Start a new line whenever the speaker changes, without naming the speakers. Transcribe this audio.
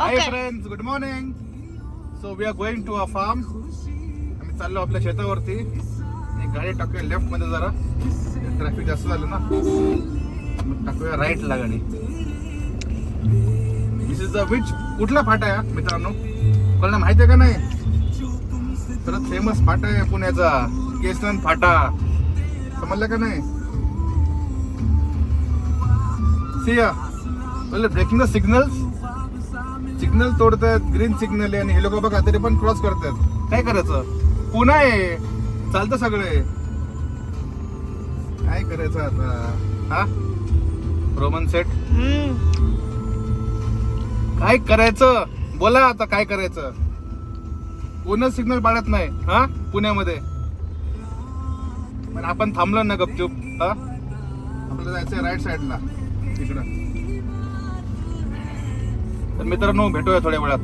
Hi
Okay.
friends, good morning. So we are going to a farm. आम्ही चाललो आपल्या शेतावरती. एक गाडी टाकूया लेफ्ट मध्ये जरा. ट्रॅफिक जास्त झालं ना. मग टाकूया राईट ला गाडी. दिस इज द विच कुठला फाटा आहे मित्रांनो? कोणाला माहिती आहे का नाही? सर्वात फेमस फाटा आहे पुण्याचा केसनंद फाटा. समजलं का नाही? सिया ब्रेकिंग द सिग्नल तोडतात. ग्रीन सिग्नल आहे आणि हे लोक बघा तरी पण क्रॉस करतात. काय करायचं? पुन्हा आहे चालतं सगळे. काय करायचं आता? हा रोमन सेट काय करायचं? बोला आता काय करायचं? कोणच सिग्नल पाडत नाही हा पुण्यामध्ये. पण आपण थांबलो ना गपचूप. हा आपल्याला जायचंय राईट साईडला तिकडं. तर मित्रांनो भेटूया थोड्या वेळात.